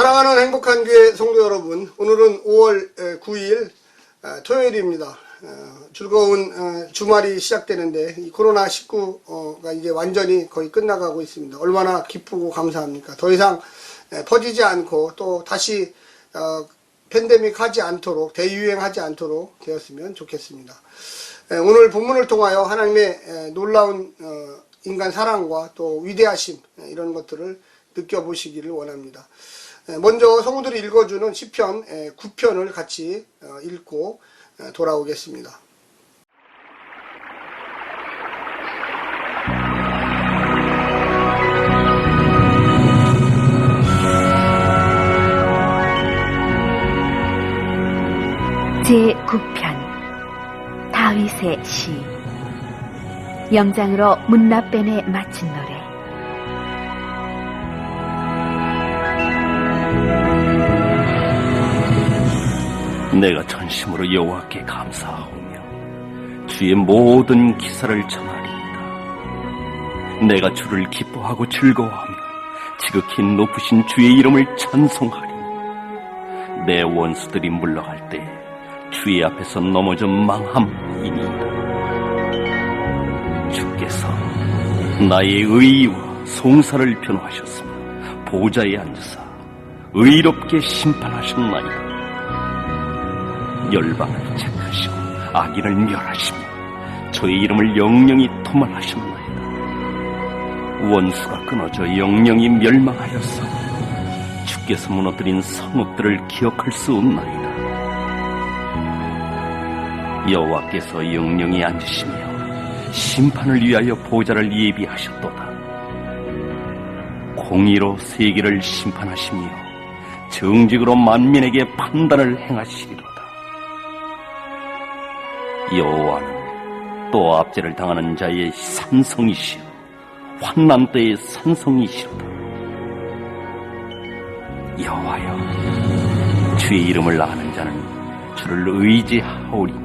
사랑하는 행복한 교회 성도 여러분, 오늘은 5월 9일 토요일입니다. 즐거운 주말이 시작되는데 이 코로나19가 이제 완전히 거의 끝나가고 있습니다. 얼마나 기쁘고 감사합니까? 더 이상 퍼지지 않고 또 다시 팬데믹 하지 않도록, 대유행하지 않도록 되었으면 좋겠습니다. 오늘 본문을 통하여 하나님의 놀라운 인간 사랑과 또 위대하심, 이런 것들을 느껴보시기를 원합니다. 먼저 성우들이 읽어주는 시편 9편을 같이 읽고 돌아오겠습니다. 제9편 다윗의 시. 영장으로 문납벤에 맞춘 노래. 내가 전심으로 여호와께 감사하오며 주의 모든 기사를 전하리이다. 내가 주를 기뻐하고 즐거워하며 지극히 높으신 주의 이름을 찬송하리니 내 원수들이 물러갈 때 주의 앞에서 넘어져 망함이니이다. 주께서 나의 의의와 송사를 변호하셨으며 보좌에 앉으사 의롭게 심판하셨나이다. 열방을 책하시고 악인을 멸하시며 저의 이름을 영영히 도말하셨나이다. 원수가 끊어져 영영히 멸망하였어 주께서 무너뜨린 성읍들을 기억할 수 없나이다. 여호와께서 영영히 앉으시며 심판을 위하여 보좌를 예비하셨도다. 공의로 세계를 심판하시며 정직으로 만민에게 판단을 행하시리로다. 여호와는 또 압제를 당하는 자의 산성이시여 환난 때의 산성이시로다. 여호와여, 주의 이름을 아는 자는 주를 의지하오리니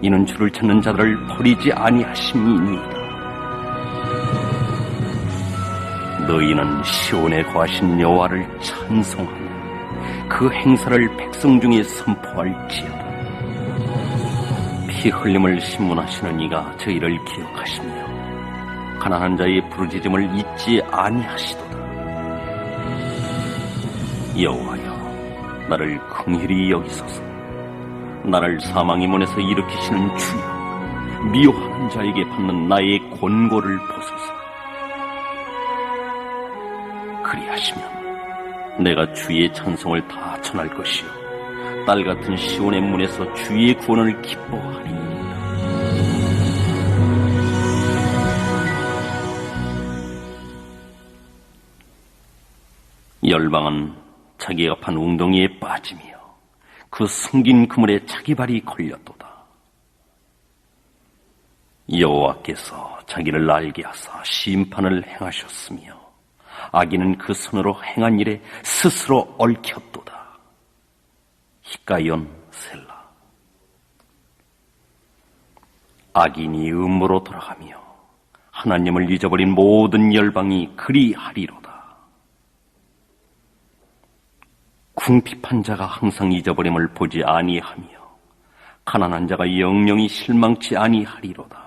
이는 주를 찾는 자들을 버리지 아니하심이니이다. 너희는 시온에 거하신 여호와를 찬송하며 그 행사를 백성 중에 선포할지어다. 피 흘림을 신문하시는 이가 저희를 기억하시며 가난한 자의 부르짖음을 잊지 아니하시도다. 여호와여, 나를 긍휼히 여기소서. 나를 사망의 문에서 일으키시는 주여, 미워하는 자에게 받는 나의 권고를 보소서. 그리하시면 내가 주의 찬송을 다 전할 것이요 딸 같은 시온의 문에서 주의 구원을 기뻐하리니. 열방은 자기가 판 웅덩이에 빠지며 그 숨긴 그물에 자기 발이 걸렸도다. 여호와께서 자기를 알게 하사 심판을 행하셨으며 악인은 그 손으로 행한 일에 스스로 얽혔도다. 히가연 셀라. 악인이 음모로 돌아가며 하나님을 잊어버린 모든 열방이 그리하리로다. 궁핍한 자가 항상 잊어버림을 보지 아니하며 가난한 자가 영영히 실망치 아니하리로다.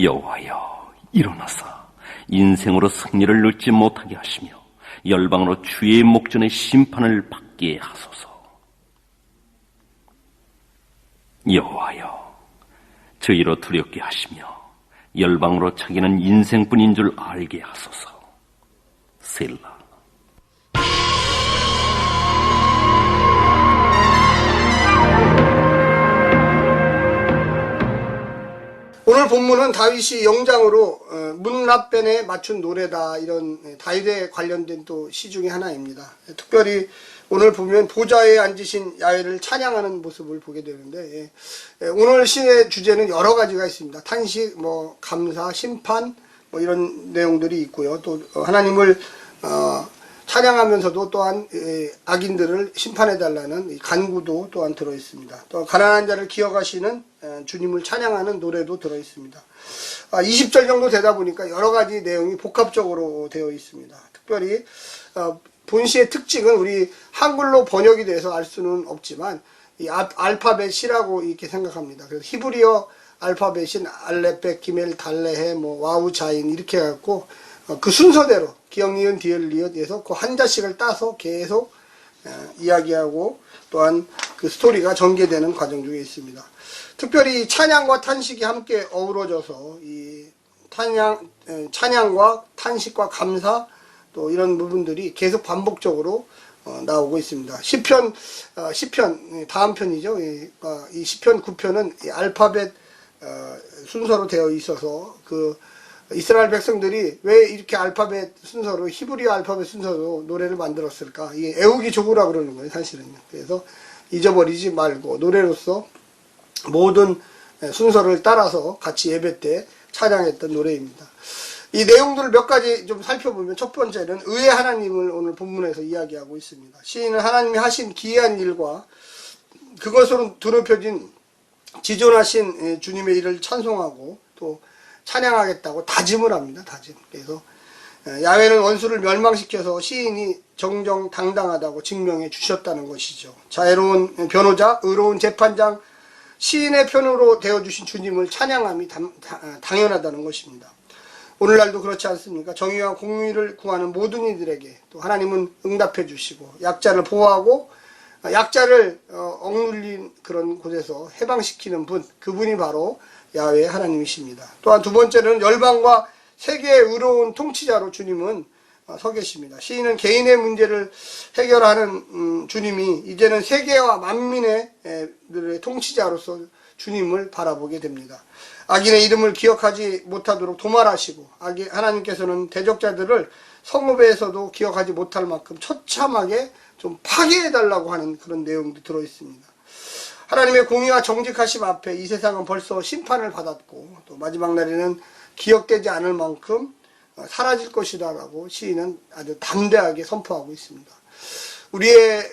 여호와여, 일어나사 인생으로 승리를 얻지 못하게 하시며 열방으로 주의 목전의 심판을 받게 하소서. 여호와여, 저희로 두렵게 하시며 열방으로 자기는 인생뿐인 줄 알게 하소서. 셀라. 오늘 본문은 다윗이 영장으로 문납벤에 맞춘 노래다, 이런 다윗에 관련된 또 시 중에 하나입니다. 특별히 오늘 보면 보좌에 앉으신 야훼를 찬양하는 모습을 보게 되는데, 오늘 시의 주제는 여러 가지가 있습니다. 탄식, 감사, 심판, 이런 내용들이 있고요. 또 하나님을 찬양하면서도 또한 악인들을 심판해달라는 간구도 또한 들어있습니다. 또 가난한 자를 기억하시는 주님을 찬양하는 노래도 들어있습니다. 20절 정도 되다 보니까 여러 가지 내용이 복합적으로 되어 있습니다. 특별히 본시의 특징은 우리 한글로 번역이 돼서 알 수는 없지만 이 알파벳 C라고 이렇게 생각합니다. 그래서 히브리어 알파벳인 알레페, 기멜, 달레헤, 와우, 자인 이렇게 해갖고 그 순서대로 기역, 니은, 디귿, 리엇에서 그 한자씩을 따서 계속 이야기하고 또한 그 스토리가 전개되는 과정 중에 있습니다. 특별히 찬양과 탄식이 함께 어우러져서 이 찬양과 탄식과 감사 또 이런 부분들이 계속 반복적으로 나오고 있습니다. 시편 다음 편이죠. 이 시편 9편은 알파벳 순서로 되어 있어서 그 이스라엘 백성들이 왜 이렇게 알파벳 순서로 히브리어 알파벳 순서로 노래를 만들었을까? 이게 애우기 좋으라 그러는 거예요, 사실은요. 그래서 잊어버리지 말고 노래로서 모든 순서를 따라서 같이 예배 때 찬양했던 노래입니다. 이 내용들을 몇 가지 좀 살펴보면 첫 번째는 의의 하나님을 오늘 본문에서 이야기하고 있습니다. 시인은 하나님이 하신 기이한 일과 그것으로 드높여진 지존하신 주님의 일을 찬송하고 또 찬양하겠다고 다짐을 합니다. 다짐. 그래서 야훼는 원수를 멸망시켜서 시인이 정정당당하다고 증명해 주셨다는 것이죠. 자애로운 변호자, 의로운 재판장, 시인의 편으로 되어주신 주님을 찬양함이 당연하다는 것입니다. 오늘날도 그렇지 않습니까? 정의와 공의를 구하는 모든 이들에게 또 하나님은 응답해 주시고 약자를 보호하고 약자를 억눌린 그런 곳에서 해방시키는 분, 그분이 바로 야훼 하나님이십니다. 또한 두 번째는 열방과 세계의 의로운 통치자로 주님은 서 계십니다. 시인은 개인의 문제를 해결하는 주님이 이제는 세계와 만민의 통치자로서 주님을 바라보게 됩니다. 악인의 이름을 기억하지 못하도록 도말하시고 하나님께서는 대적자들을 성읍에서도 기억하지 못할 만큼 처참하게 좀 파괴해달라고 하는 그런 내용도 들어있습니다. 하나님의 공의와 정직하심 앞에 이 세상은 벌써 심판을 받았고 또 마지막 날에는 기억되지 않을 만큼 사라질 것이다 라고 시인은 아주 담대하게 선포하고 있습니다. 우리의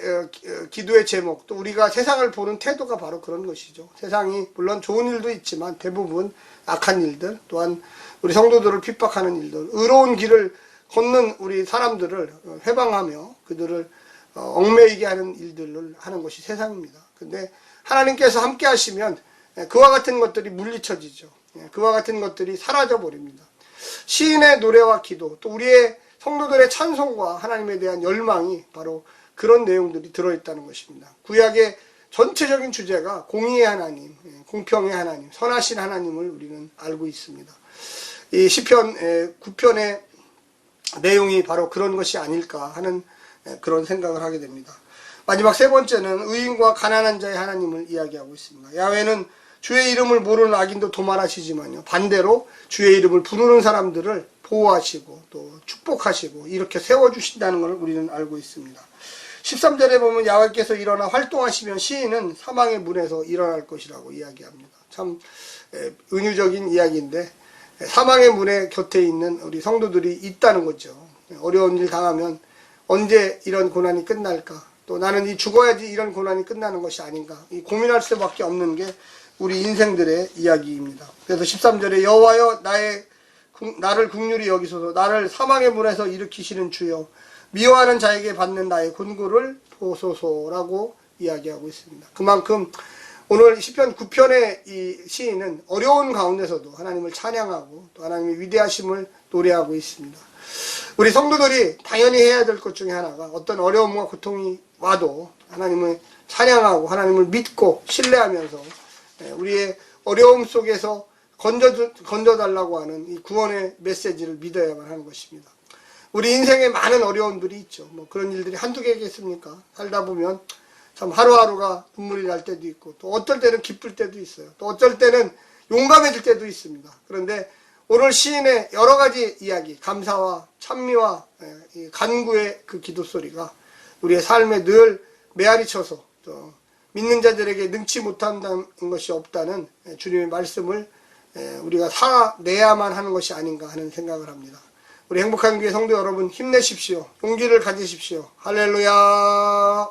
기도의 제목 또 우리가 세상을 보는 태도가 바로 그런 것이죠. 세상이 물론 좋은 일도 있지만 대부분 악한 일들 또한 우리 성도들을 핍박하는 일들 의로운 길을 걷는 우리 사람들을 회방하며 그들을 얽매이게 하는 일들을 하는 것이 세상입니다. 근데 하나님께서 함께 하시면 그와 같은 것들이 물리쳐지죠. 그와 같은 것들이 사라져 버립니다. 시인의 노래와 기도 또 우리의 성도들의 찬송과 하나님에 대한 열망이 바로 그런 내용들이 들어있다는 것입니다. 구약의 전체적인 주제가 공의의 하나님, 공평의 하나님, 선하신 하나님을 우리는 알고 있습니다. 이 시편 9편의 내용이 바로 그런 것이 아닐까 하는 그런 생각을 하게 됩니다. 마지막 세 번째는 의인과 가난한 자의 하나님을 이야기하고 있습니다. 야훼는 주의 이름을 모르는 악인도 도말하시지만요. 반대로 주의 이름을 부르는 사람들을 보호하시고 또 축복하시고 이렇게 세워주신다는 것을 우리는 알고 있습니다. 13절에 보면 야훼께서 일어나 활동하시면 시인은 사망의 문에서 일어날 것이라고 이야기합니다. 참 은유적인 이야기인데 사망의 문에 곁에 있는 우리 성도들이 있다는 거죠. 어려운 일 당하면 언제 이런 고난이 끝날까? 또 나는 이 죽어야지 이런 고난이 끝나는 것이 아닌가? 이 고민할 수밖에 없는 게 우리 인생들의 이야기입니다. 그래서 13절에 여호와여 나를 긍휼히 여기소서 나를 사망의 문에서 일으키시는 주여 미워하는 자에게 받는 나의 곤고를 보소서라고 이야기하고 있습니다. 그만큼 오늘 시편 9편의 이 시인은 어려운 가운데서도 하나님을 찬양하고 또 하나님의 위대하심을 노래하고 있습니다. 우리 성도들이 당연히 해야 될 것 중에 하나가 어떤 어려움과 고통이 와도 하나님을 찬양하고 하나님을 믿고 신뢰하면서 우리의 어려움 속에서 건져달라고 하는 이 구원의 메시지를 믿어야만 하는 것입니다. 우리 인생에 많은 어려움들이 있죠. 그런 일들이 한두 개겠습니까? 살다 보면 참 하루하루가 눈물이 날 때도 있고 또 어떨 때는 기쁠 때도 있어요. 또 어쩔 때는 용감해질 때도 있습니다. 그런데 오늘 시인의 여러 가지 이야기, 감사와 찬미와 간구의 그 기도 소리가 우리의 삶에 늘 메아리쳐서 믿는 자들에게 능치 못한다는 것이 없다는 주님의 말씀을 우리가 살아내야만 하는 것이 아닌가 하는 생각을 합니다. 우리 행복한 교회 성도 여러분 힘내십시오. 용기를 가지십시오. 할렐루야.